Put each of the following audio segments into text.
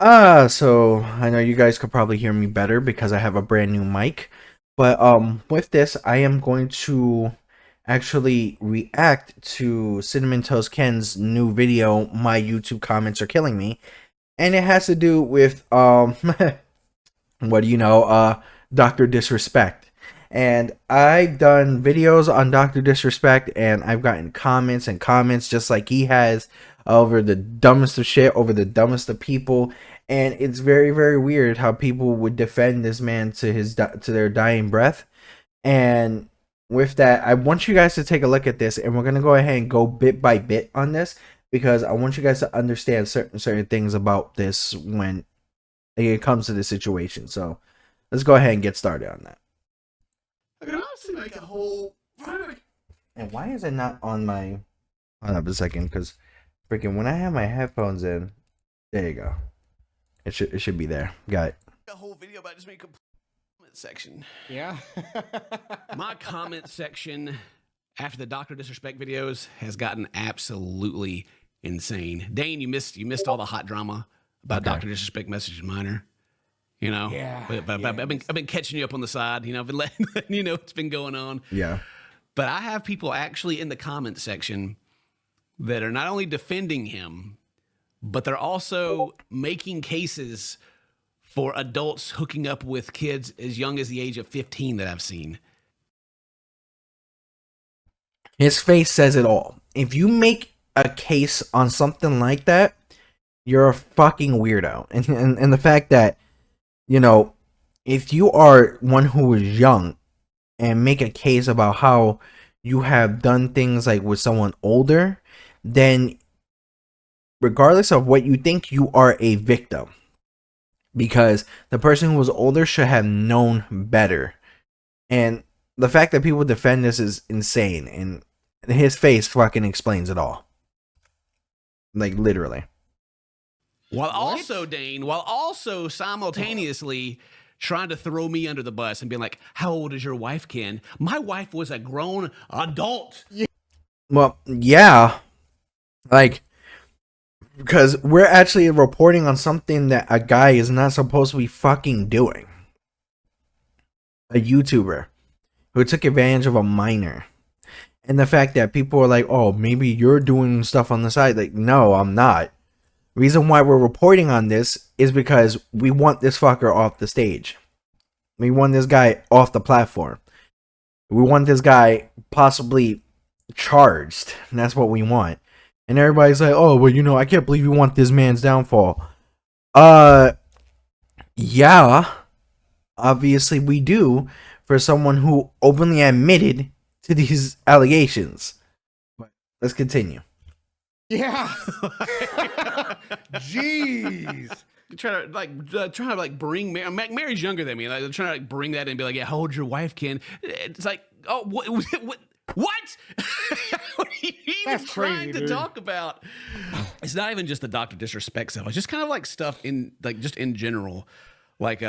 So I know you guys could probably hear me better because I have a brand new mic. But with this, I am going to actually react to Cinnamon Toast Ken's new video, My YouTube Comments Are Killing Me. And it has to do with what do you know, Dr. Disrespect. And I've done videos on Dr. Disrespect, and I've gotten comments and comments just like he has over the dumbest of shit, over the dumbest of people. And it's very, very weird how people would defend this man to to their dying breath. And with that, I want you guys to take a look at this, and we're gonna go ahead and go bit by bit on this because I want you guys to understand certain things about this when it comes to this situation. So let's go ahead and get started on that. I could honestly make a whole. And why is it not on my... Hold up a second, because freaking when I have my headphones in, there you go. It should be there. Got it. A whole video about just making a comment section. Yeah. My comment section after the Dr. Disrespect videos has gotten absolutely insane. Dane, you missed all the hot drama about Okay. Dr. Disrespect Message Minor. You know, Yeah, but yeah. I've been catching you up on the side. You know, I've been letting you know what's been going on. Yeah. But I have people actually in the comment section that are not only defending him, but they're also making cases for adults hooking up with kids as young as the age of 15 that I've seen. His face says it all. If you make a case on something like that, you're a fucking weirdo. And the fact that, you know, if you are one who is young and make a case about how you have done things like with someone older, then regardless of what you think, you are a victim. Because the person who was older should have known better. And the fact that people defend this is insane. And his face fucking explains it all. Like, literally. While also simultaneously trying to throw me under the bus and being like, how old is your wife, Ken? My wife was a grown adult. Well, yeah. Like, because we're actually reporting on something that a guy is not supposed to be fucking doing. A YouTuber who took advantage of a minor. And the fact that people are like, oh, maybe you're doing stuff on the side. Like, no, I'm not. Reason why we're reporting on this is because we want this fucker off the stage. We want this guy off the platform. We want this guy possibly charged. And that's what we want. And everybody's like, oh, well, you know, I can't believe you want this man's downfall. Yeah. Obviously we do, for someone who openly admitted to these allegations. But let's continue. Yeah. Jeez. Trying to bring Mary's younger than me. Like, they're trying to like bring that in and be like, yeah, how old's your wife, Ken? It's like, oh, what? What? What are you even That's trying crazy, to dude. talk about? It's not even just the Dr. Disrespect stuff. It's just kind of like stuff in like just in general, like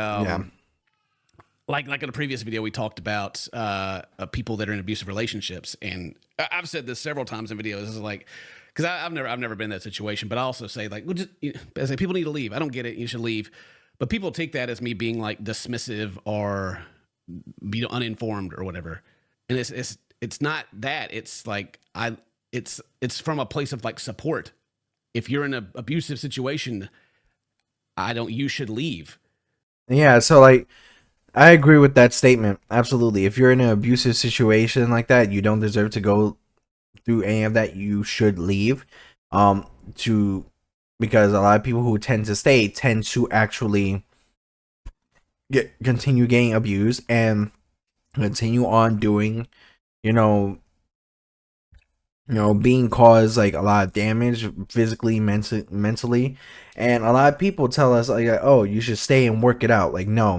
like in a previous video we talked about people that are in abusive relationships, and I've said this several times in videos. This is like, because I've never been in that situation, but I also say like, well, just I say people need to leave. I don't get it. You should leave, but people take that as me being like dismissive or uninformed or whatever, and it's not that. It's like it's from a place of like support. If you're in an abusive situation, you should leave. Yeah, so like, I agree with that statement. Absolutely. If you're in an abusive situation like that, you don't deserve to go through any of that. You should leave. Because a lot of people who tend to stay tend to actually continue getting abused and continue on doing, being caused like a lot of damage physically, mentally. And a lot of people tell us like, oh, you should stay and work it out. Like, no.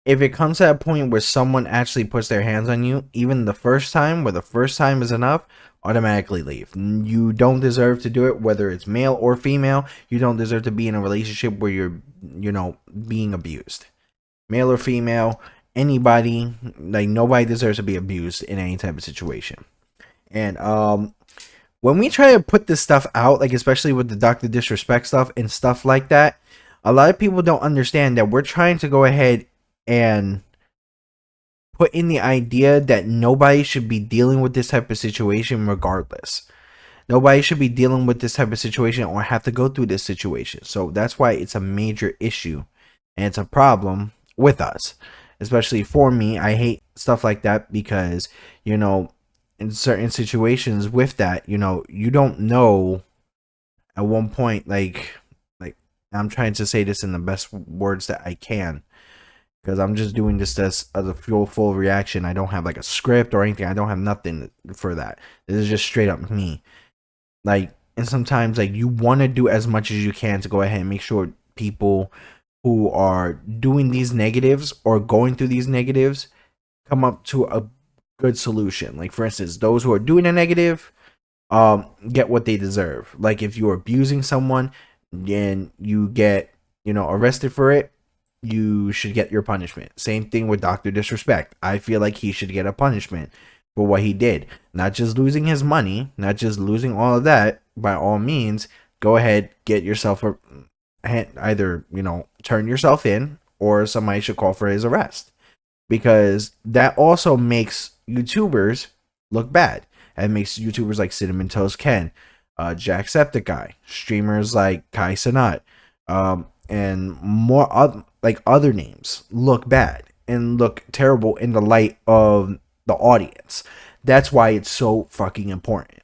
If it comes to that point where someone actually puts their hands on you, even the first time, where the first time is enough, automatically leave. You don't deserve to do it, whether it's male or female. You don't deserve to be in a relationship where you're, being abused. Male or female, anybody, like, nobody deserves to be abused in any type of situation. And when we try to put this stuff out, like especially with the Dr. Disrespect stuff and stuff like that, a lot of people don't understand that we're trying to go ahead and put in the idea that nobody should be dealing with this type of situation regardless. Nobody should be dealing with this type of situation or have to go through this situation. So that's why it's a major issue and it's a problem with us. Especially for me, I hate stuff like that because, you know, in certain situations with that, you know, you don't know at one point, like I'm trying to say this in the best words that I can because I'm just doing this as a full reaction. I don't have like a script or anything. I don't have nothing for that. This is just straight up me. Like, and sometimes like you want to do as much as you can to go ahead and make sure people who are doing these negatives or going through these negatives come up to a good solution. Like, for instance, those who are doing a negative get what they deserve. Like, if you're abusing someone and you get, you know, arrested for it, you should get your punishment. Same thing with Dr. Disrespect. I feel like he should get a punishment for what he did. Not just losing his money, not just losing all of that. By all means, go ahead, get yourself a either, you know, turn yourself in or somebody should call for his arrest. Because that also makes YouTubers look bad. And makes YouTubers like Cinnamon Toast Ken, Jacksepticeye, streamers like Kai Sanat, and more like other names look bad and look terrible in the light of the audience. That's why it's so fucking important.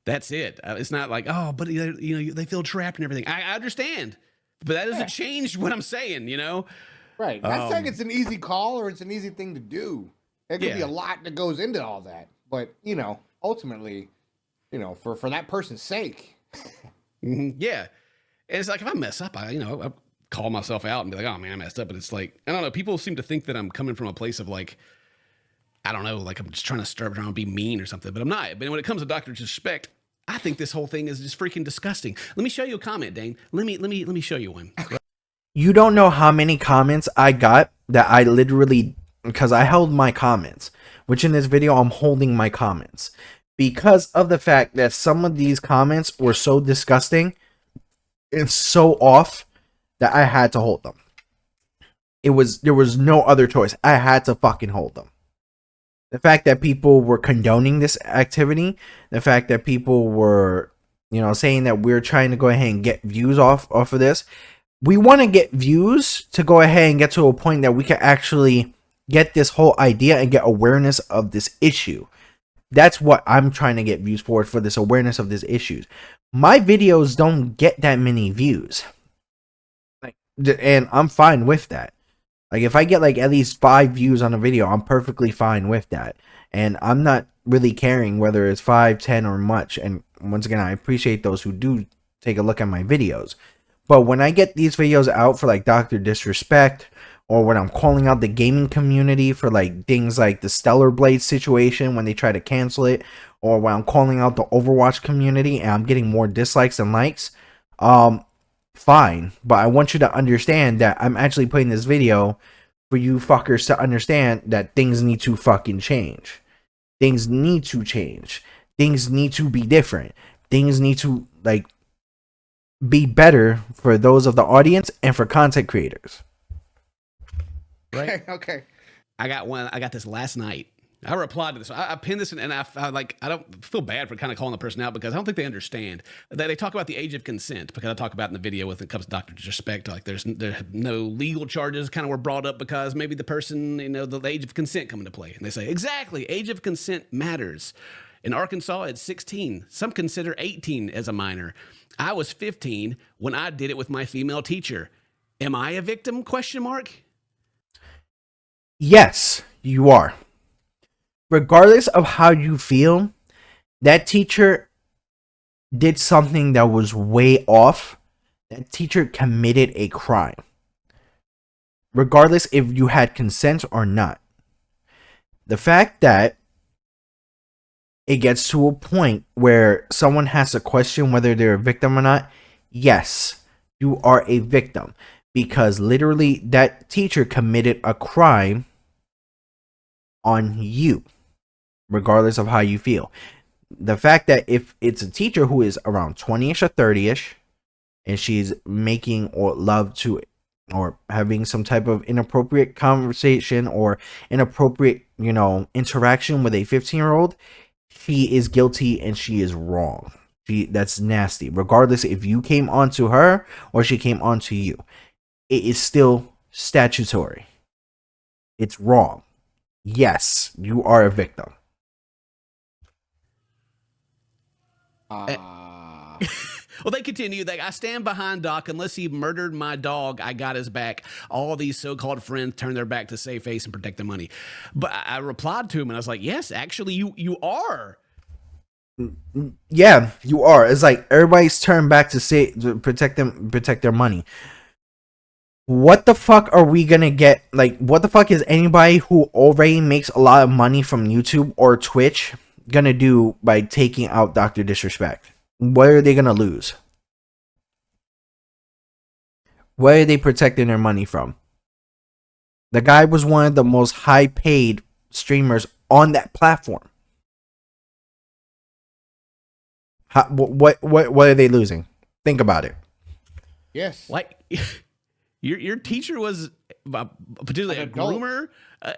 That's it. It's not like, oh, but you know, they feel trapped and everything. I understand, but that doesn't change what I'm saying. You know, Right. Not saying it's an easy call or it's an easy thing to do. There could be a lot that goes into all that, but you know, ultimately, you know, for that person's sake. Yeah, and it's like if I mess up, I call myself out and be like, oh man, I messed up. But it's like, I don't know. People seem to think that I'm coming from a place of like, I don't know, like I'm just trying to stir around and be mean or something, but I'm not. But when it comes to Dr. Disrespect, I think this whole thing is just freaking disgusting. Let me show you a comment, Dane. Let me show you one. You don't know how many comments I got that I literally, because I held my comments, which in this video I'm holding my comments because of the fact that some of these comments were so disgusting and so off that I had to hold them. There was no other choice. I had to fucking hold them. The fact that people were condoning this activity, the fact that people were, you know, saying that we're trying to go ahead and get views off of this. We want to get views to go ahead and get to a point that we can actually get this whole idea and get awareness of this issue. That's what I'm trying to get views for this awareness of this issue. My videos don't get that many views. And I'm fine with that. Like, if I get like at least 5 views on a video, I'm perfectly fine with that. And I'm not really caring whether it's 5, 10, or much. And once again, I appreciate those who do take a look at my videos. But when I get these videos out for like Dr. Disrespect, or when I'm calling out the gaming community for like things like the Stellar Blade situation when they try to cancel it, or when I'm calling out the Overwatch community and I'm getting more dislikes than likes, fine. But I want you to understand that I'm actually putting this video for you fuckers to understand that things need to fucking change. Things need to change. Things need to be different. Things need to like be better for those of the audience and for content creators. Right? Okay. I got this last night. I replied to this. I pinned this and I don't feel bad for kind of calling the person out because I don't think they understand. They talk about the age of consent because I talk about in the video when it comes to Dr. Disrespect, like there no legal charges kind of were brought up because maybe the person, you know, the age of consent come into play. And they say, exactly, age of consent matters. In Arkansas, it's 16. Some consider 18 as a minor. I was 15 when I did it with my female teacher. Am I a victim? ? Yes, you are. Regardless of how you feel, that teacher did something that was way off. That teacher committed a crime. Regardless if you had consent or not. The fact that it gets to a point where someone has to question whether they're a victim or not, yes, you are a victim. Because literally that teacher committed a crime on you. Regardless of how you feel. the fact that if it's a teacher who is around 20ish or 30ish and she's making or love to or having some type of inappropriate conversation or inappropriate, interaction with a 15-year-old, she is guilty and she is wrong. That's nasty. Regardless if you came onto her or she came onto you, it is still statutory. It's wrong. Yes, you are a victim. Well, they continue. I stand behind Doc. Unless he murdered my dog, I got his back. All these so-called friends turn their back to save face and protect their money. But I replied to him, and I was like, yes, actually, you are. Yeah, you are. It's like everybody's turned back to protect their money. What the fuck are we gonna get? Like, what the fuck is anybody who already makes a lot of money from YouTube or Twitch gonna do by taking out Dr. Disrespect? What are they gonna lose? What are they protecting their money from? The guy was one of the most high paid streamers on that platform. What are they losing? Think about it. Yes. Like your teacher was particularly a groomer,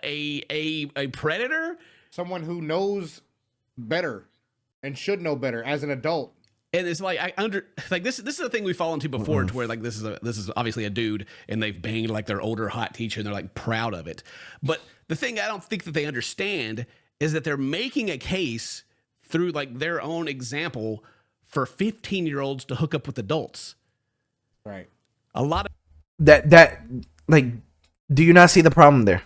a predator, someone who knows better and should know better as an adult. And it's like this is the thing we fall into before, to where like this is obviously a dude and they've banged like their older hot teacher and they're like proud of it. But the thing I don't think that they understand is that they're making a case through like their own example for 15-year-olds to hook up with adults. Right. A lot of that like, do you not see the problem there?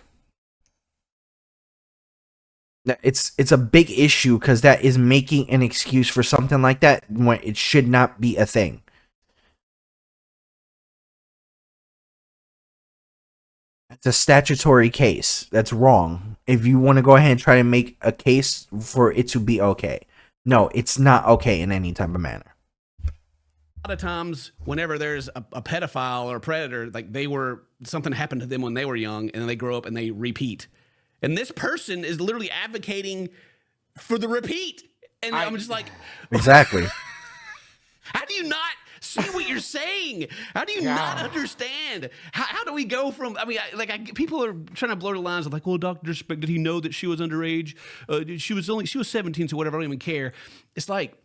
It's a big issue because that is making an excuse for something like that when it should not be a thing. It's a statutory case. That's wrong. If you want to go ahead and try to make a case for it to be okay. No, it's not okay in any type of manner. A lot of times whenever there's a pedophile or a predator, like something happened to them when they were young and then they grow up and they repeat. And this person is literally advocating for the repeat. And I'm just like, exactly. How do you not see what you're saying? How do you not understand? How do we go from, people are trying to blur the lines of like, well, Dr. Disrespect, did he know that she was underage? She was 17, so whatever, I don't even care. It's like,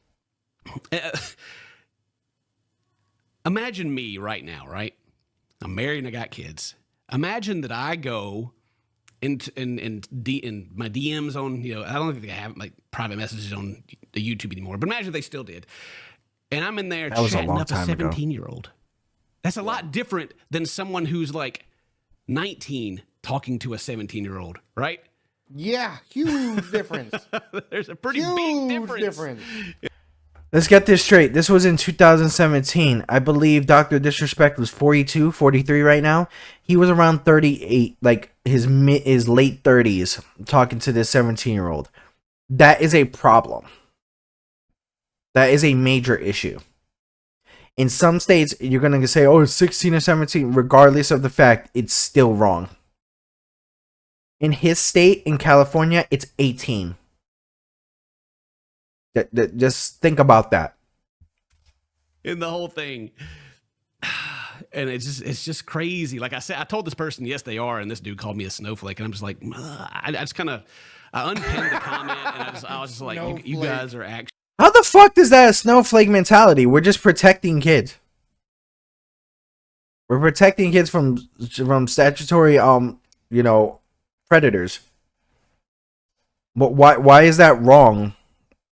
imagine me right now, right? I'm married and I got kids. Imagine that I go in my DMs on, I don't think they have like private messages on the YouTube anymore, but imagine they still did. And I'm in there chatting up a 17-year-old. That's a lot different than someone who's like 19 talking to a 17-year-old, right? Yeah, huge difference. There's a pretty big difference. Let's get this straight. This was in 2017. I believe Dr. Disrespect was 42, 43 right now. He was around 38, like his late 30s, talking to this 17-year-old. That is a problem. That is a major issue. In some states, you're going to say, oh, it's 16 or 17. Regardless of the fact, it's still wrong. In his state, in California, it's 18. Just think about that. In the whole thing. And it's just crazy. Like I said, I told this person, yes, they are. And this dude called me a snowflake. And I'm just like, I just kind of, I unpinned the comment. And I was just like, you guys are actually. How the fuck is that a snowflake mentality? We're just protecting kids. We're protecting kids from statutory, predators. But why is that wrong?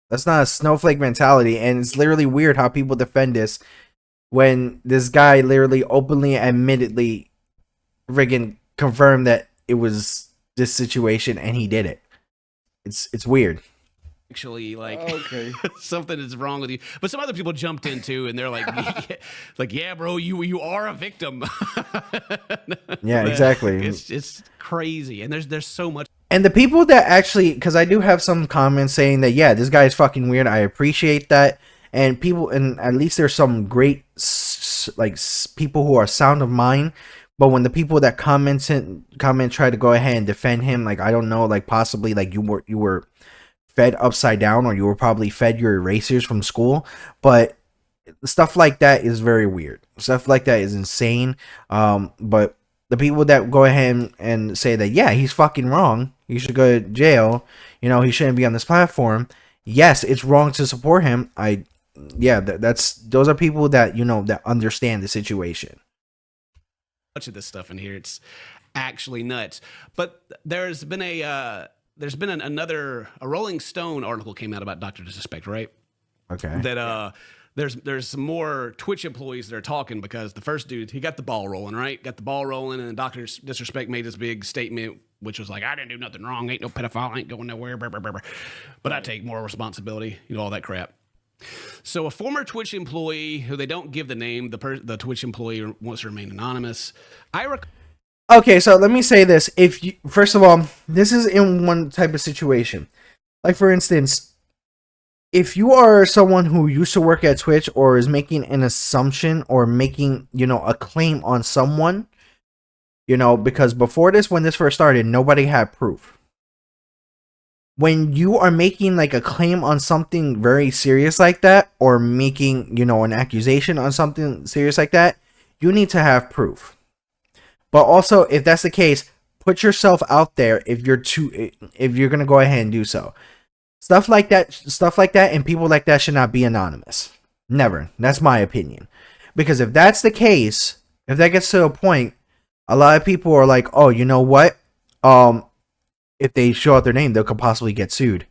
That's not a snowflake mentality, and it's literally weird how people defend this when this guy literally openly, admittedly, friggin' confirmed that it was this situation and he did it. It's weird. Actually, like, okay. Something is wrong with you. But some other people jumped in too, and they're like, yeah, bro, you are a victim. Yeah, exactly. It's crazy, and there's so much. And the people that actually, because I do have some comments saying that, yeah, this guy is fucking weird. I appreciate that. And people, and at least there's some great, people who are sound of mind. But when the people that comment try to go ahead and defend him, like, I don't know, like, possibly, like, you were fed upside down, or you were probably fed your erasers from school. But stuff like that is very weird. Stuff like that is insane. But the people that go ahead and say that, yeah, he's fucking wrong, he should go to jail, he shouldn't be on this platform. Yes, it's wrong to support him. Those are people that that understand the situation. Much of this stuff in here, it's actually nuts. But there's been another Rolling Stone article came out about Dr. Disrespect, right? Okay. That there's some more Twitch employees that are talking, because the first dude, he got the ball rolling, right? Got the ball rolling, and then Dr. Disrespect made this big statement, which was like, I didn't do nothing wrong, ain't no pedophile, ain't going nowhere, blah, blah, blah, blah. But I take more responsibility, all that crap. So a former Twitch employee, who they don't give the name, the Twitch employee wants to remain anonymous. Okay, so let me say this. First of all, this is in one type of situation. Like, for instance, if you are someone who used to work at Twitch, or is making an assumption, or making, a claim on someone, because before this, when this first started, nobody had proof. When you are making like a claim on something very serious like that, or making, an accusation on something serious like that, you need to have proof. But also, if that's the case, put yourself out there if you're going to go ahead and do so. Stuff like that and people like that should not be anonymous. Never. That's my opinion. Because if that's the case, if that gets to a point, a lot of people are like, oh, you know what? If they show out their name, they could possibly get sued.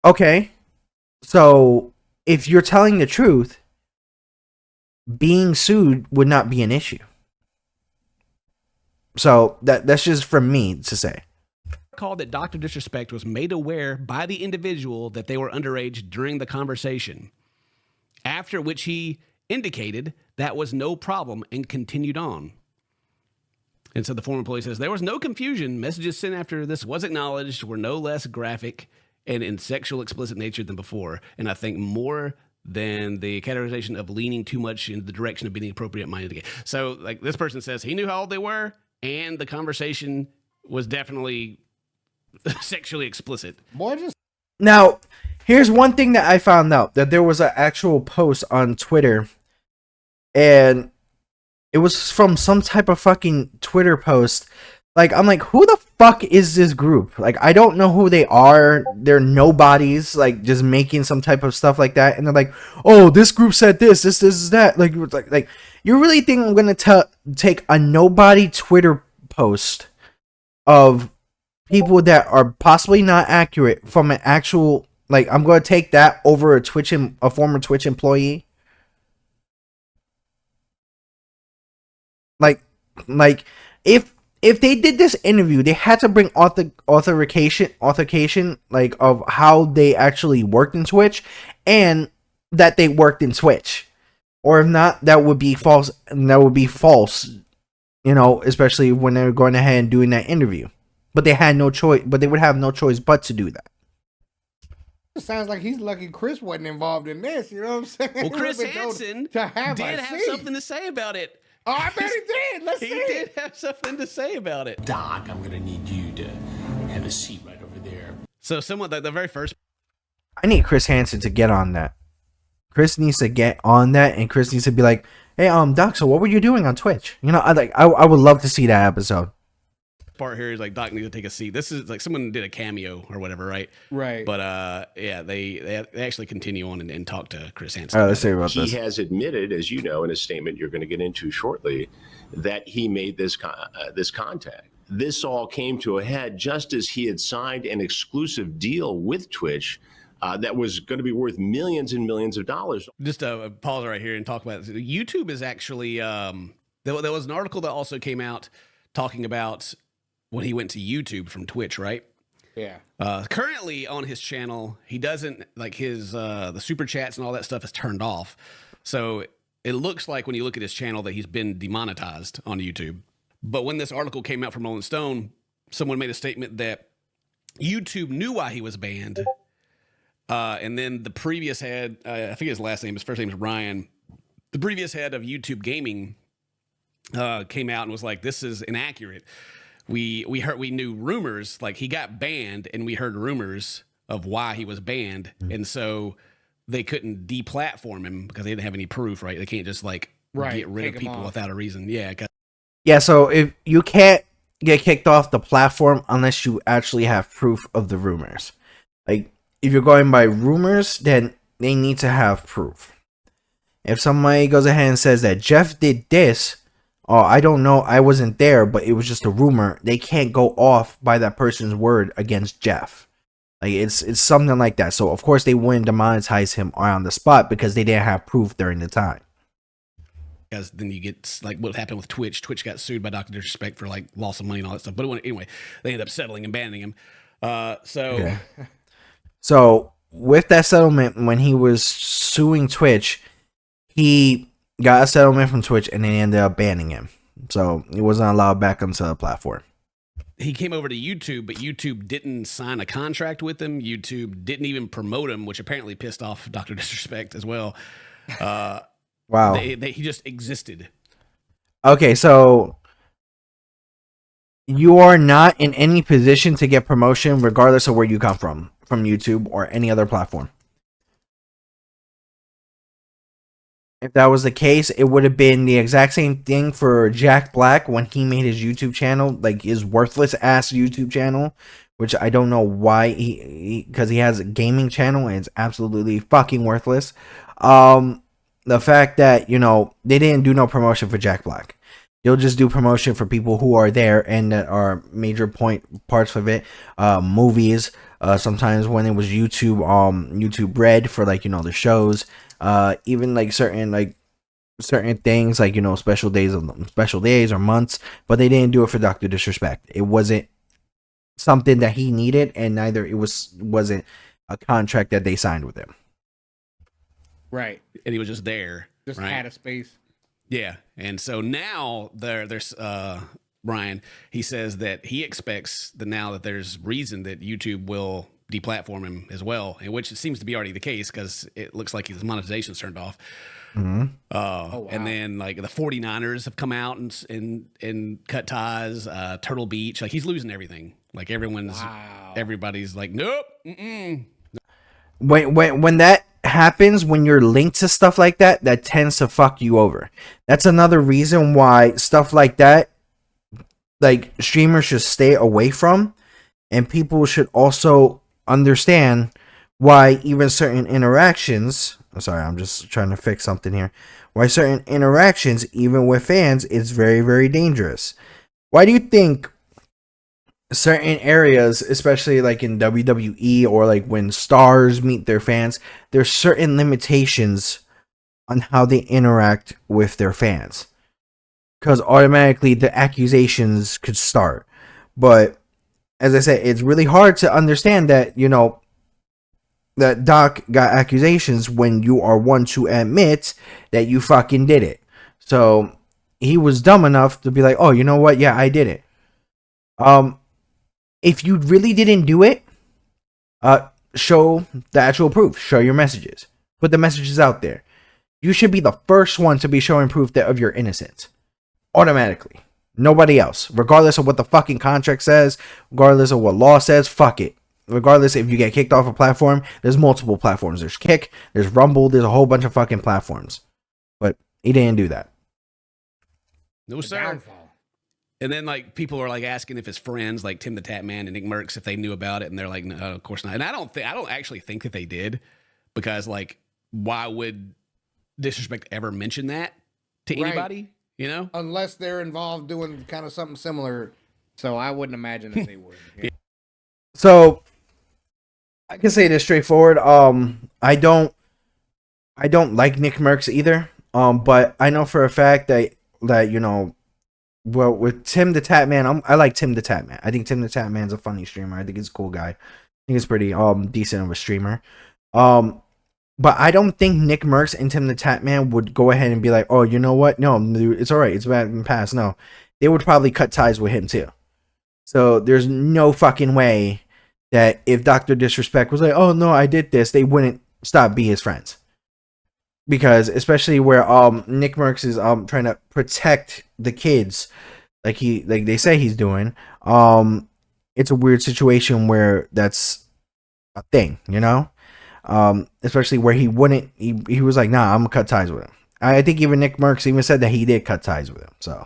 Okay. So if you're telling the truth, being sued would not be an issue. So that's just from me to say. Called that Dr. Disrespect was made aware by the individual that they were underage during the conversation, after which he indicated that was no problem and continued on. And so the former employee says, there was no confusion. Messages sent after this was acknowledged were no less graphic and in sexual explicit nature than before. And I think more than the categorization of leaning too much in the direction of being appropriate minded. So like this person says he knew how old they were, and the conversation was definitely sexually explicit. Now, here's one thing that I found out, that there was an actual post on Twitter, and it was from some type of fucking Twitter post. Like, I'm like, who the fuck is this group? Like, I don't know who they are. They're nobodies, like, just making some type of stuff like that. And they're like, oh, this group said this, that. Like, you really think I'm going to take a nobody Twitter post of people that are possibly not accurate from an actual, like, I'm going to take that over a former Twitch employee? Like, if they did this interview, they had to bring authentication, like, of how they actually worked in Twitch, and that they worked in Twitch. Or if not, that would be false. And that would be false, especially when they were going ahead and doing that interview. But they had no choice. But they would have no choice but to do that. It sounds like he's lucky Chris wasn't involved in this. You know what I'm saying? Well, Chris Hansen did have something to say about it. Oh, I bet he did. Let's see. He did have something to say about it. Doc, I'm gonna need you to have a seat right over there. So someone, the very first, I need Chris Hansen to get on that. Chris needs to get on that, and Chris needs to be like, hey, Doc, so what were you doing on Twitch? I would love to see that episode. Part here is like, Doc needs to take a seat. This is like someone did a cameo or whatever, right? Right. But yeah, they actually continue on and talk to Chris Hansen. All right, let's see about this. He has admitted, as you know, in a statement you're going to get into shortly, that he made this contact. This all came to a head just as he had signed an exclusive deal with Twitch that was going to be worth millions and millions of dollars. Just pause right here and talk about it. YouTube is actually there was an article that also came out talking about when he went to YouTube from Twitch, right? Yeah. Currently on his channel, he doesn't like his the super chats and all that stuff is turned off. So it looks like when you look at his channel that he's been demonetized on YouTube. But when this article came out from Rolling Stone, someone made a statement that YouTube knew why he was banned. And then the previous head, I think his first name is Ryan. The previous head of YouTube Gaming came out and was like, "This is inaccurate. We knew rumors, like he got banned, and we heard rumors, of why he was banned, and so they couldn't deplatform him because they didn't have any proof, right? They can't just like get rid of people without a reason. Yeah, so if you can't get kicked off the platform unless you actually have proof of the rumors. Like, if you're going by rumors, then they need to have proof. If somebody goes ahead and says that Jeff did this, oh, I don't know, I wasn't there, but it was just a rumor, they can't go off by that person's word against Jeff. Like, it's something like that. So, of course, they wouldn't demonetize him on the spot because they didn't have proof during the time. Because then you get like what happened with Twitch. Twitch got sued by Dr. Disrespect for like loss of money and all that stuff. But anyway, they ended up settling and banning him. So with that settlement, when he was suing Twitch, he got a settlement from Twitch and they ended up banning him. So he wasn't allowed back onto the platform. He came over to YouTube, but YouTube didn't sign a contract with him. YouTube didn't even promote him, which apparently pissed off Dr. Disrespect as well. Wow. He just existed. Okay, so you are not in any position to get promotion regardless of where you come from YouTube or any other platform. If that was the case, it would have been the exact same thing for Jack Black when he made his YouTube channel, like his worthless ass YouTube channel, which I don't know why because he has a gaming channel and it's absolutely fucking worthless. The fact that, you know, they didn't do no promotion for Jack Black. They'll just do promotion for people who are there and that are major parts of it. Movies, sometimes when it was YouTube Red for, like, you know, the shows. Even like certain things, like, you know, special days or months, but they didn't do it for Dr. Disrespect. It wasn't something that he needed, and neither wasn't a contract that they signed with him. Right. And he was just there. Just right? had a space. Yeah. And so now there's Brian, he says that he expects that now that there's reason that YouTube will deplatform him as well, and which it seems to be already the case because it looks like his monetization's turned off. Mm-hmm. Wow. And then like the 49ers have come out and cut ties. Turtle Beach, like he's losing everything. Like everybody's like, nope. Mm-mm. When that happens, when you're linked to stuff like that, that tends to fuck you over. That's another reason why stuff like that, like, streamers should stay away from, and people should also understand why even certain interactions, I'm just trying to fix something here, why certain interactions, even with fans, is very, very dangerous. Why do you think certain areas, especially like in WWE or like when stars meet their fans, there's certain limitations on how they interact with their fans? Because automatically the accusations could start. But as I said, it's really hard to understand that, you know, that Doc got accusations when you are one to admit that you fucking did it. So he was dumb enough to be like, oh, you know what? Yeah, I did it. If you really didn't do it, show the actual proof. Show your messages. Put the messages out there. You should be the first one to be showing proof of your innocence. Automatically. Nobody else. Regardless of what the fucking contract says, regardless of what law says, fuck it. Regardless if you get kicked off a platform, there's multiple platforms. There's Kick, there's Rumble, there's a whole bunch of fucking platforms. But he didn't do that. No, sir. And then, like, people are like asking if his friends, like Tim the Tap Man and Nick Merckx, if they knew about it, and they're like, no, of course not. And I don't actually think that they did, because, like, why would Disrespect ever mention that to anybody? You know, unless they're involved doing kind of something similar. So I wouldn't imagine that they would. Yeah. So I can say this straightforward. I don't like Nick Merckx either. But I know for a fact that you know. Well, with Tim the Tap Man, I like Tim the Tap Man. I think Tim the Tap Man's a funny streamer. I think he's a cool guy. I think he's pretty decent of a streamer. But I don't think Nick Merckx and Tim the Tap Man would go ahead and be like, oh, you know what? No, it's all right. It's been past. No, they would probably cut ties with him too. So there's no fucking way that if Dr. Disrespect was like, oh no, I did this, they wouldn't stop being his friends. Because especially where Nick Merckx is trying to protect the kids, like they say he's doing, it's a weird situation where that's a thing, you know. Especially where he wouldn't. He was like, nah, I'm gonna cut ties with him. I think even Nick Merckx even said that he did cut ties with him. So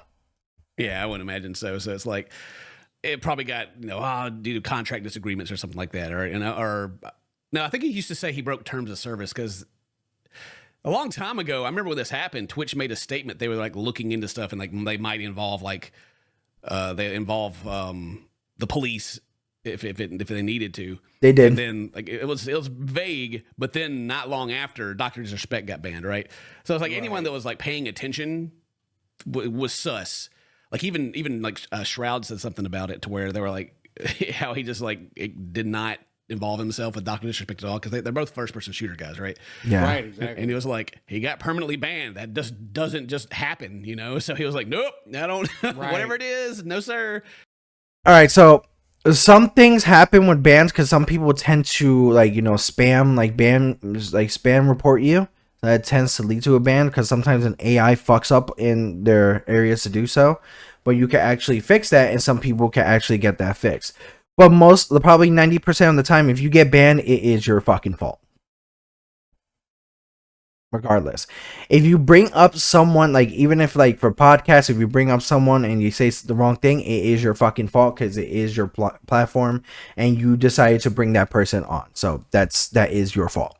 yeah, I wouldn't imagine so. So it's like it probably got due to contract disagreements or something like that, or or no, I think he used to say he broke terms of service because a long time ago, I remember when this happened, Twitch made a statement. They were like looking into stuff and like they might involve the police if they needed to. they did. And then like it was vague, but then not long after, Dr. Disrespect got banned, right? So it's like anyone that was like paying attention was sus. Like even like Shroud said something about it to where they were like how he just like it did not involve himself with Dr. Disrespect at all because they're both first person shooter guys, right? Yeah, Right, exactly. And he was like, he got permanently banned. That just doesn't just happen, you know? So he was like, nope, I don't, whatever it is, no, sir. All right, so some things happen with bans because some people tend to spam spam report you. That tends to lead to a ban because sometimes an AI fucks up in their areas to do so. But you can actually fix that, and some people can actually get that fixed. But probably 90% of the time, if you get banned, it is your fucking fault. Regardless, if you bring up someone, like even if like for podcasts, if you bring up someone and you say the wrong thing, it is your fucking fault because it is your platform and you decided to bring that person on. So that is your fault.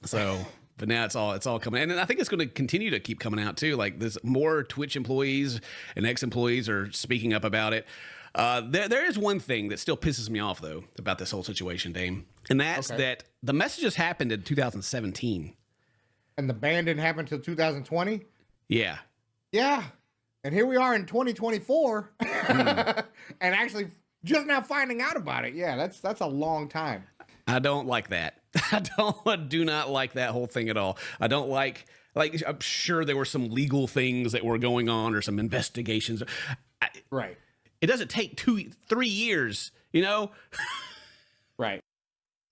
So, but now it's all coming, and I think it's going to continue to keep coming out too. Like there's more Twitch employees and ex-employees are speaking up about it. There is one thing that still pisses me off though about this whole situation, Dame, and that's that the messages happened in 2017, and the ban didn't happen until 2020. Yeah, and here we are in 2024, and actually just now finding out about it. Yeah, that's a long time. I don't like that. I do not like that whole thing at all. I don't like I'm sure there were some legal things that were going on or some investigations. Right. It doesn't take 2-3 years, you know? Right.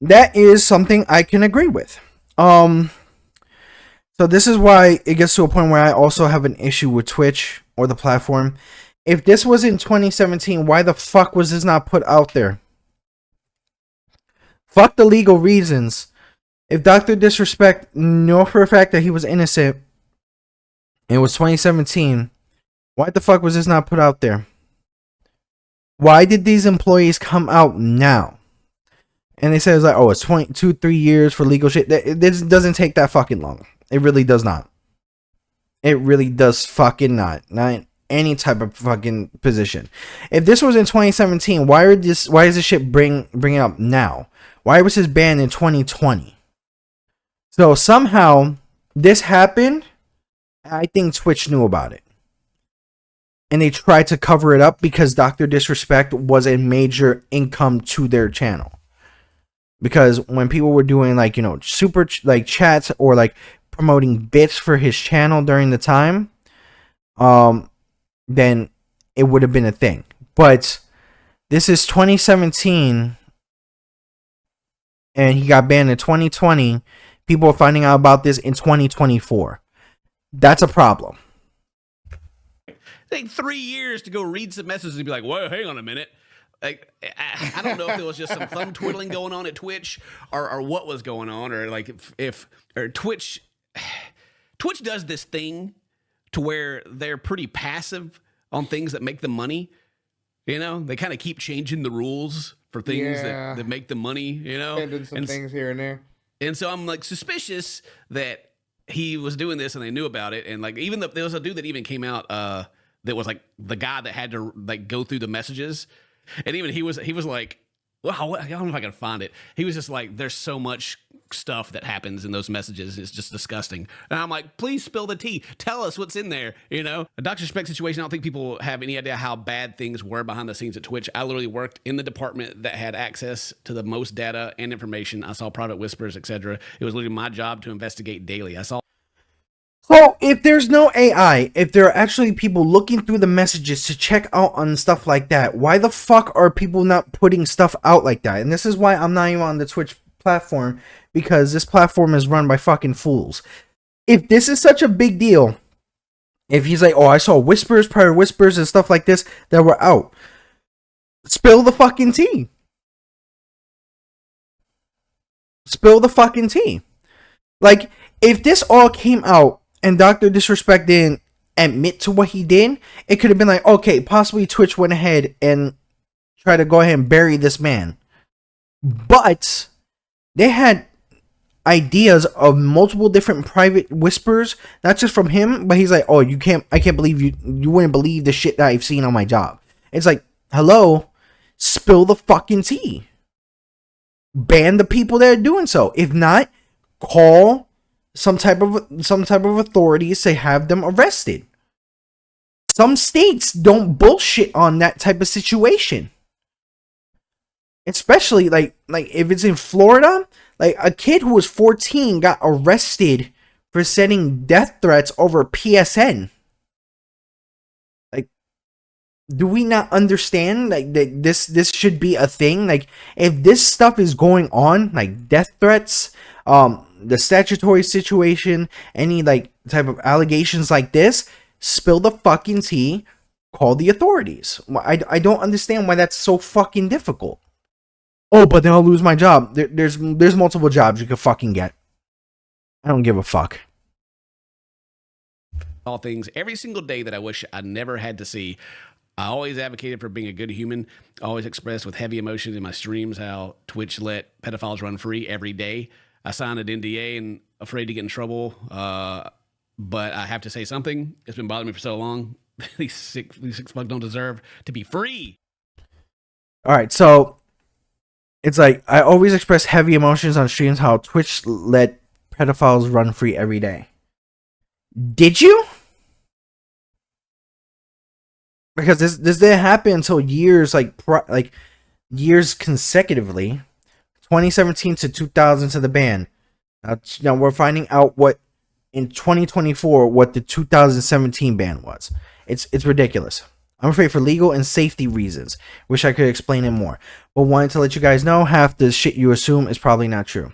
That is something I can agree with. So this is why it gets to a point where I also have an issue with Twitch or the platform. If this was in 2017, why the fuck was this not put out there? Fuck the legal reasons. If Dr. Disrespect knew for a fact that he was innocent, and it was 2017, why the fuck was this not put out there? Why did these employees come out now? And they say it's like, oh, it's 2-3 years for legal shit. This doesn't take that fucking long. It really does not. It really does fucking not. Not in any type of fucking position. If this was in 2017, why is this shit bringing up now? Why was his ban in 2020? So somehow this happened. I think Twitch knew about it. And they tried to cover it up because Dr. Disrespect was a major income to their channel. Because when people were doing super chats or promoting bits for his channel during the time, then it would have been a thing. But this is 2017 and he got banned in 2020. People are finding out about this in 2024. That's a problem. Take 3 years to go read some messages and be like, well, hang on a minute. Like, I don't know if there was just some thumb twiddling going on at Twitch or what was going on, or if Twitch does this thing to where they're pretty passive on things that make them money. You know, they kind of keep changing the rules for things that make them money, you know, and some things here and there. And so I'm suspicious that he was doing this and they knew about it. And even though there was a dude that even came out that was the guy that had to go through the messages. And even he was like, well, I don't know if I can find it. He was just like, there's so much stuff that happens in those messages. It's just disgusting. And I'm like, please spill the tea. Tell us what's in there. You know, a Dr. Respect situation. I don't think people have any idea how bad things were behind the scenes at Twitch. I literally worked in the department that had access to the most data and information. I saw private whispers, etc. It was literally my job to investigate daily. I saw. So if there's no AI, if there are actually people looking through the messages to check out on stuff like that, why the fuck are people not putting stuff out like that? And this is why I'm not even on the Twitch platform, because this platform is run by fucking fools. If this is such a big deal, if he's like, oh, I saw whispers, prior whispers and stuff like this that were out, spill the fucking tea. Spill the fucking tea. Like, if this all came out and Dr. Disrespect didn't admit to what he did, it could have been like, okay, possibly Twitch went ahead and tried to go ahead and bury this man. But they had ideas of multiple different private whispers, not just from him, but he's like, oh, I can't believe you wouldn't believe the shit that I've seen on my job. It's like, hello, spill the fucking tea. Ban the people that are doing so. If not, call some type of authorities to have them arrested. Some states don't bullshit on that type of situation. Especially like if it's in Florida, like a kid who was 14 got arrested for sending death threats over PSN. Like, do we not understand like that this should be a thing? Like, if this stuff is going on, like death threats, the statutory situation, any like type of allegations like this, spill the fucking tea, call the authorities. I don't understand why that's so fucking difficult. Oh, but then I'll lose my job. There's multiple jobs you could fucking get. I don't give a fuck. All things every single day that I wish I never had to see. I always advocated for being a good human. I always expressed with heavy emotion in my streams how Twitch let pedophiles run free every day. I signed an NDA and afraid to get in trouble. But I have to say something. It's been bothering me for so long. These sick fucks don't deserve to be free. All right, so it's like I always express heavy emotions on streams how Twitch let pedophiles run free every day. Did you? Because this didn't happen until years years consecutively, 2017 to 2000 to the ban. Now we're finding out what in 2024 what the 2017 ban was. It's ridiculous. I'm afraid for legal and safety reasons. Wish I could explain it more. But wanted to let you guys know half the shit you assume is probably not true.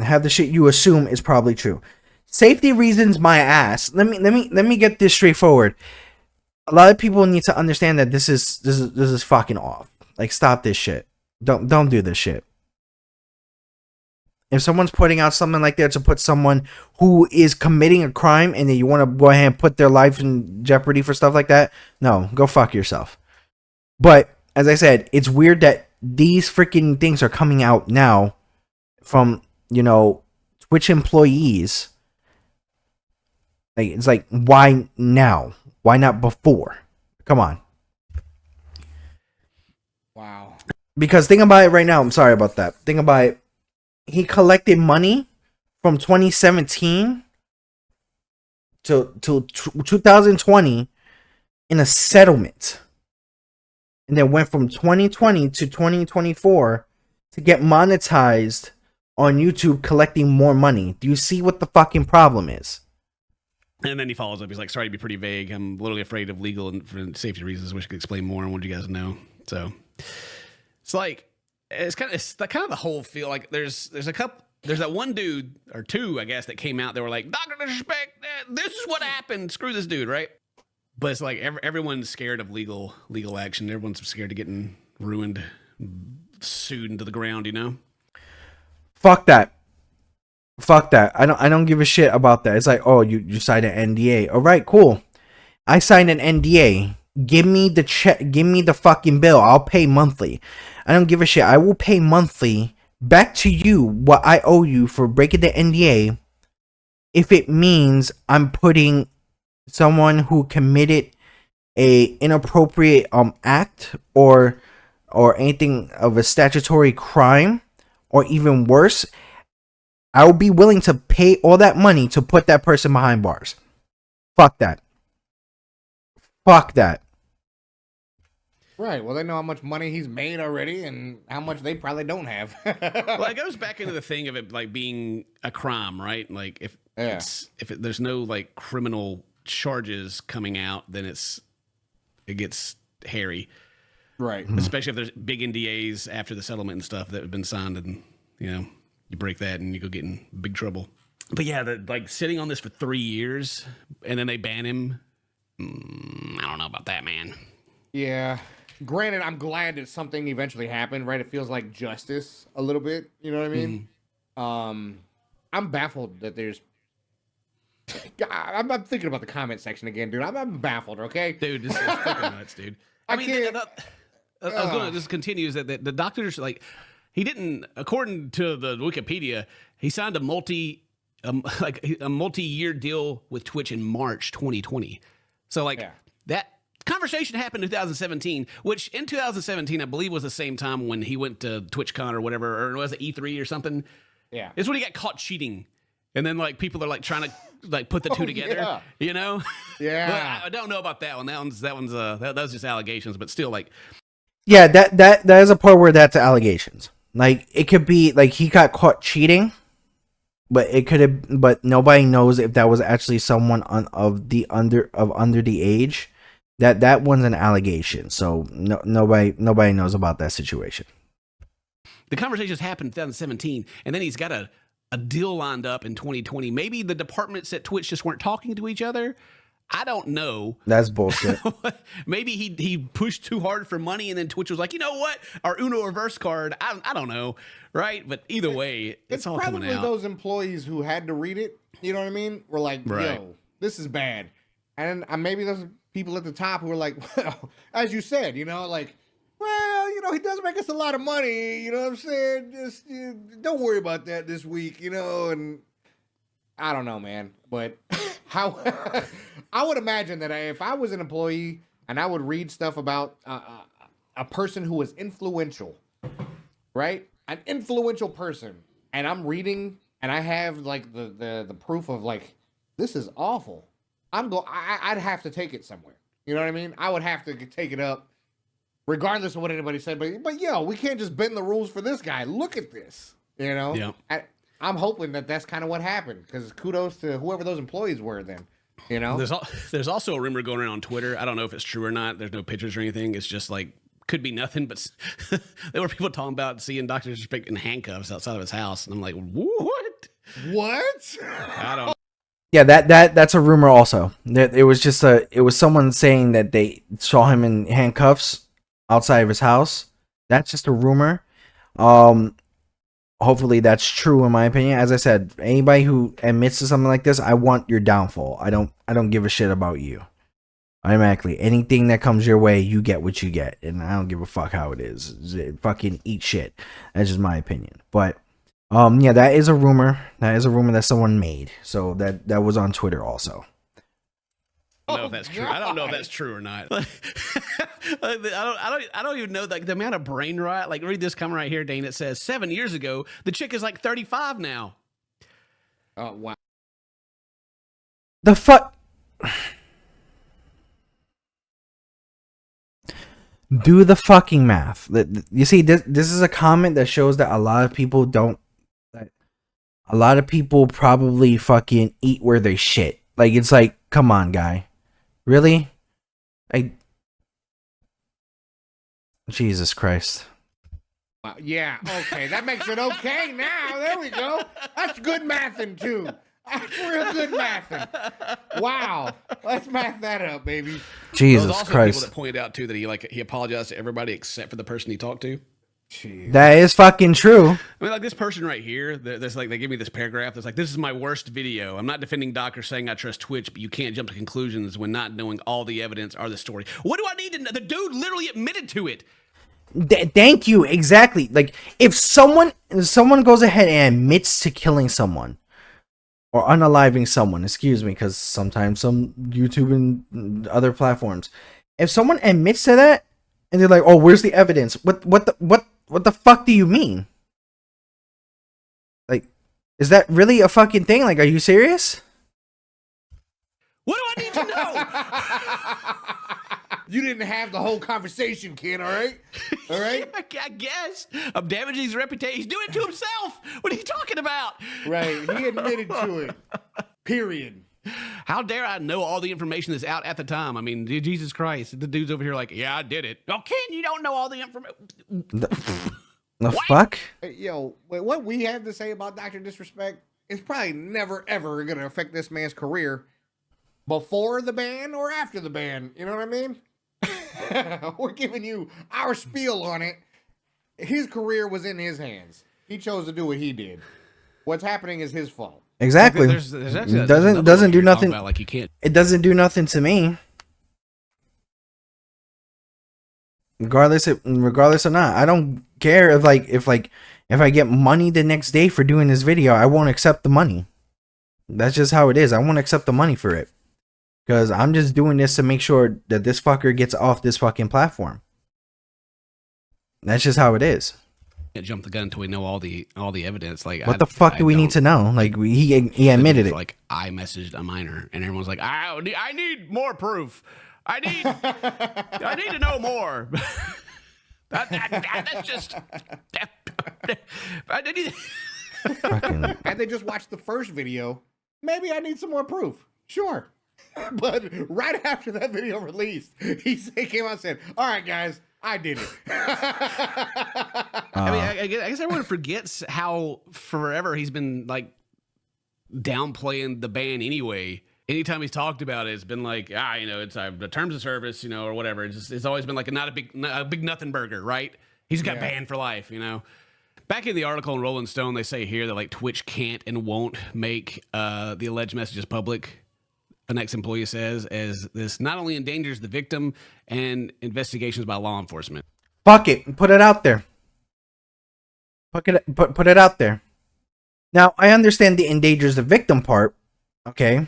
Half the shit you assume is probably true. Safety reasons, my ass. Let me get this straightforward. A lot of people need to understand that this is fucking off. Like, stop this shit. Don't do this shit. If someone's putting out something like that to put someone who is committing a crime and then you want to go ahead and put their life in jeopardy for stuff like that, no, go fuck yourself. But as I said, it's weird that these freaking things are coming out now from, Twitch employees. Like, it's like, why now? Why not before? Come on. Wow. Because think about it right now. I'm sorry about that. Think about it. He collected money from 2017 to 2020 in a settlement. And then went from 2020 to 2024 to get monetized on YouTube collecting more money. Do you see what the fucking problem is? And then he follows up. He's like, sorry to be pretty vague. I'm literally afraid of legal and for safety reasons. Wish I could explain more. I wanted you guys to know. So it's like, it's kind of the whole feel. Like there's that one dude or two, I guess, that came out. They were like, Dr. Disrespect, this is what happened. Screw this dude, right? But it's like everyone's scared of legal action. Everyone's scared of getting ruined, sued into the ground, Fuck that. Fuck that. I don't give a shit about that. It's like, oh, you signed an NDA. All right, cool. I signed an NDA. Give me the check. Give me the fucking bill. I'll pay monthly. I don't give a shit. I will pay monthly back to you what I owe you for breaking the NDA if it means I'm putting someone who committed a inappropriate act or anything of a statutory crime or even worse. I will be willing to pay all that money to put that person behind bars. Fuck that. Fuck that. Right. Well, they know how much money he's made already and how much they probably don't have. Well, it goes back into the thing of it like being a crime, right? Like if there's no like criminal charges coming out, then it gets hairy. Right. Especially if there's big NDAs after the settlement and stuff that have been signed, and you break that and you go get in big trouble. But yeah, like sitting on this for 3 years and then they ban him. I don't know about that, man. Yeah. Granted, I'm glad that something eventually happened, right? It feels like justice a little bit. You know what I mean? I'm baffled that there's. I'm thinking about the comment section again, dude. I'm baffled. Okay, dude, this is fucking nuts, dude. I mean, I was going to just continue is that the doctors like he didn't, according to the Wikipedia, he signed a multi-year deal with Twitch in March 2020. So like that conversation happened in 2017, which in 2017 I believe was the same time when he went to TwitchCon or whatever, or was it E3 or something? Yeah, it's when he got caught cheating, and then like people are like trying to like put the two together, you know? Yeah, I don't know about that one. That was just allegations, but still like. Yeah, that is a part where that's allegations. Like it could be like he got caught cheating, but it could have. But nobody knows if that was actually someone under the age. That one's an allegation. So nobody knows about that situation. The conversations happened in 2017, and then he's got a deal lined up in 2020. Maybe the departments at Twitch just weren't talking to each other. I don't know. That's bullshit. Maybe he pushed too hard for money, and then Twitch was like, you know what? Our Uno reverse card. I don't know, right? But either way, it's all coming out. Probably those employees who had to read it. You know what I mean? Were like, yo, this is bad. And maybe those people at the top who were like, well, as you said, you know, like, well, you know, he does make us a lot of money. You know what I'm saying? Just don't worry about that this week, you know. And I don't know, man, but how I would imagine that if I was an employee and I would read stuff about a person who was influential, right? An influential person, and I'm reading and I have like the proof of like this is awful. I'd have to take it somewhere. You know what I mean? I would have to take it up, regardless of what anybody said. But yo, we can't just bend the rules for this guy. Look at this. You know? Yeah. I'm hoping that that's kind of what happened, because kudos to whoever those employees were then, you know? There's also a rumor going around on Twitter. I don't know if it's true or not. There's no pictures or anything. It's just like, could be nothing, but there were people talking about seeing Dr. Disrespect in handcuffs outside of his house. And I'm like, what? What? I don't know. Yeah, that's a rumor also. It was someone saying that they saw him in handcuffs outside of his house. That's just a rumor. Hopefully that's true in my opinion. As I said, anybody who admits to something like this, I want your downfall. I don't give a shit about you. Automatically, anything that comes your way, you get what you get, and I don't give a fuck how it is. Fucking eat shit. That's just my opinion. But yeah, that is a rumor. That is a rumor that someone made. So that was on Twitter also. I don't know if that's true. I don't know if that's true or not. I don't even know like the amount of brain rot. Like read this comment right here, Dane. It says 7 years ago, the chick is like 35 now. Oh wow. The fuck. Do the fucking math. You see, this is a comment that shows that a lot of people don't. A lot of people probably fucking eat where they shit. Like it's like, come on, guy. Really? Jesus Christ. Yeah, okay. That makes it okay now. There we go. That's good mathing, too. That's real good mathing. Wow. Let's math that up, baby. Jesus also Christ. People that pointed out, too, that he apologized to everybody except for the person he talked to. Jeez. That is fucking true. I mean, like this person right here, there's like they give me this paragraph that's like, this is my worst video. I'm not defending Doc or saying I trust Twitch, but you can't jump to conclusions when not knowing all the evidence or the story. What do I need to know? The dude literally admitted to it. Thank you. Exactly. Like if someone goes ahead and admits to killing someone or unaliving someone, excuse me, because sometimes some YouTube and other platforms, if someone admits to that and they're like, oh, where's the evidence? What the fuck do you mean? Like, is that really a fucking thing? Like, are you serious? What do I need to know? You didn't have the whole conversation, kid, all right? All right? I guess. I'm damaging his reputation. He's doing it to himself. What are you talking about? Right. He admitted to it. Period. How dare I know all the information that's out at the time? I mean, Jesus Christ. The dude's over here like, yeah, I did it. Oh, Ken, you don't know all the information. The fuck? Hey, yo, what we have to say about Dr. Disrespect is probably never, ever going to affect this man's career before the ban or after the ban. You know what I mean? We're giving you our spiel on it. His career was in his hands. He chose to do what he did. What's happening is his fault. Exactly. There's actually, doesn't do nothing. About, like, you can't. It doesn't do nothing to me. Regardless or not, I don't care if I get money the next day for doing this video. I won't accept the money. That's just how it is. I won't accept the money for it because I'm just doing this to make sure that this fucker gets off this fucking platform. That's just how it is. Can't jump the gun until we know all the evidence. Like, what the fuck do we need to know? Like, he admitted it. Like, I messaged a minor, and everyone's like, I need more proof. I need to know more. That's just. Had they just watched the first video, maybe I need some more proof. Sure. But right after that video released, he came out and said, all right, guys, I did it. I mean, I guess everyone forgets how forever he's been like downplaying the ban anyway. Anytime he's talked about it, it's been like, it's the terms of service, or whatever. It's always been like not a big nothing burger, right? He's got banned for life, Back in the article in Rolling Stone, they say here that like Twitch can't and won't make the alleged messages public. An ex-employee says, as this not only endangers the victim and investigations by law enforcement. Fuck it, put it out there. Put it out there. Now I understand the endangers the victim part, okay,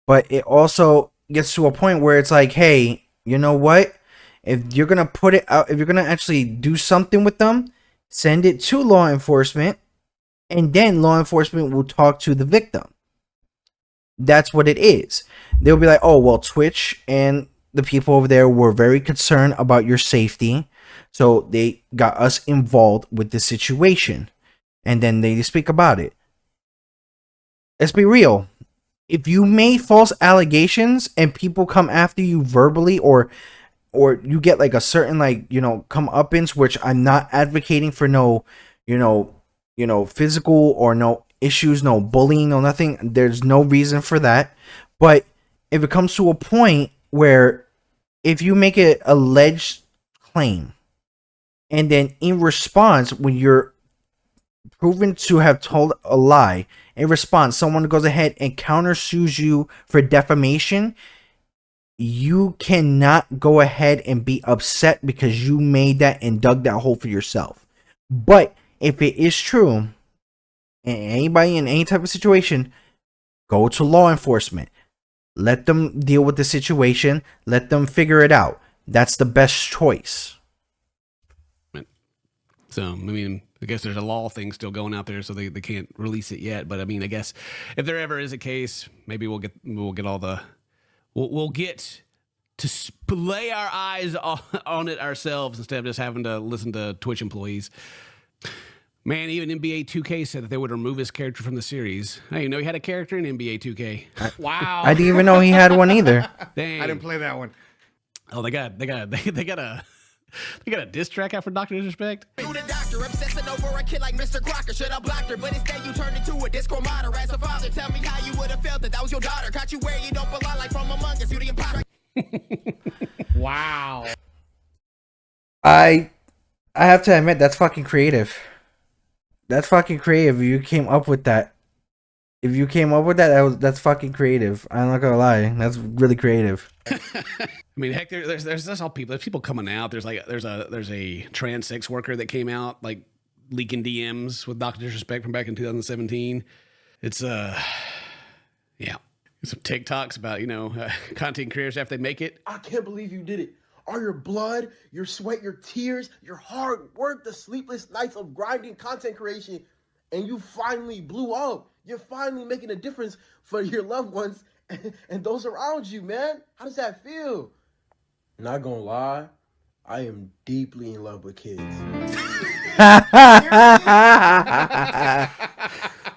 but it also gets to a point where it's like, hey, you know what? If you're gonna put it out, if you're gonna actually do something with them, send it to law enforcement, and then law enforcement will talk to the victim. That's what it is. They'll be like, oh, well, Twitch and the people over there were very concerned about your safety, so they got us involved with the situation, and then they speak about it. Let's be real. If you made false allegations and people come after you verbally, or you get like a certain comeuppance, which I'm not advocating for no physical or no issues, no bullying, no nothing. There's no reason for that. But if it comes to a point where if you make an alleged claim and then in response, when you're proven to have told a lie, in response, someone goes ahead and countersues you for defamation, you cannot go ahead and be upset because you made that and dug that hole for yourself. But if it is true, and anybody in any type of situation, go to law enforcement. Let them deal with the situation. Let them figure it out. That's the best choice. So, I mean, I guess there's a law thing still going out there, so they can't release it yet. But I mean, I guess if there ever is a case, maybe we'll get all the we'll get to lay our eyes on it ourselves instead of just having to listen to Twitch employees. Man, even NBA 2K said that they would remove his character from the series. I didn't know he had a character in NBA 2K. Wow. I didn't even know he had one either. Dang. I didn't play that one. Oh, they got a diss track out for Dr. Disrespect. You the doctor obsessing over a kid like Mr. Crocker. Should have blocked her, but instead you turned into a disco modder. As a father, tell me how you would have felt that was your daughter. Caught you where you don't belong, like from Among Us. You the imposter. Wow. I have to admit, that's fucking creative. That's fucking creative. You came up with that. If you came up with that, that's fucking creative. I'm not gonna lie. That's really creative. I mean, heck, there's all people. There's people coming out. There's a trans sex worker that came out like leaking DMs with Dr. Disrespect from back in 2017. It's yeah, some TikToks about content creators after they make it. I can't believe you did it. All your blood, your sweat, your tears, your hard work, the sleepless nights of grinding content creation, and you finally blew up. You're finally making a difference for your loved ones and those around you, man. How does that feel? Not gonna lie, I am deeply in love with kids.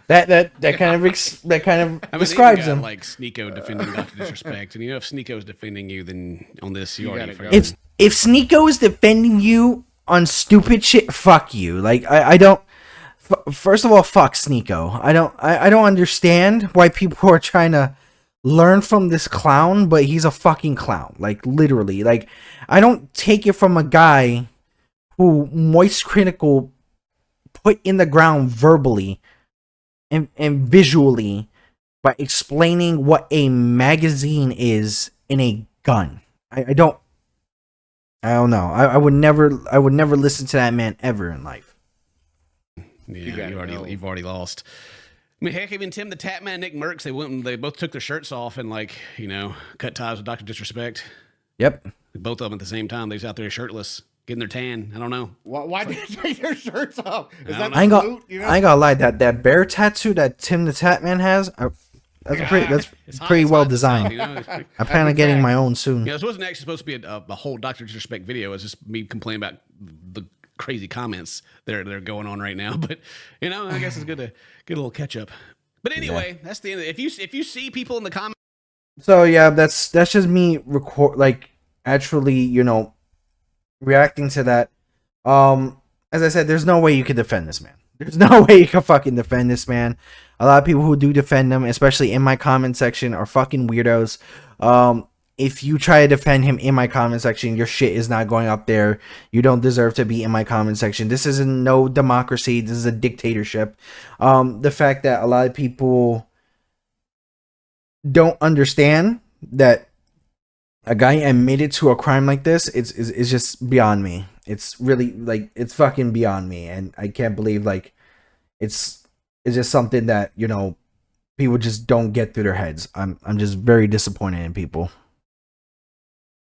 that kind of describes him. Like Sneeko defending Dr. Disrespect, and if Sneeko's defending you, then on this you already forgot. If Sneeko is defending you on stupid shit, fuck you. Like I don't. First of all, fuck Sneeko. I don't understand why people are trying to learn from this clown, but he's a fucking clown. Like, literally. Like, I don't take it from a guy who Moist Critical put in the ground verbally and visually by explaining what a magazine is in a gun. I don't know. I would never listen to that man ever in life. Yeah, you've already lost. I mean, heck, even Tim the Tap Man, Nick Merckx, they both took their shirts off and, like, you know, cut ties with Dr. Disrespect. Yep. Both of them at the same time. They was out there shirtless, getting their tan. I don't know. Why did you take your shirts off? Is that I ain't you know? gonna lie, that bear tattoo that Tim the Tap Man has, that's pretty well designed. You know? I plan on getting my own soon. Yeah, this wasn't actually supposed to be a whole Dr. Disrespect video. It's just me complaining about the crazy comments that are going on right now. But, you know, I guess it's good to get a little catch up. But anyway, that's the end of it. If you see people in the comments. So yeah, that's just me actually, you know, reacting to that. As I said, there's no way you could defend this man. There's no way you can fucking defend this man. A lot of people who do defend him, especially in my comment section, are fucking weirdos. If you try to defend him in my comment section, your shit is not going up there. You don't deserve to be in my comment section. This is no democracy. This is a dictatorship. The fact that a lot of people don't understand that a guy admitted to a crime like this, it's just beyond me. It's really, like, it's fucking beyond me, and I can't believe, like, it's just something that, you know, people just don't get through their heads. I'm just very disappointed in people.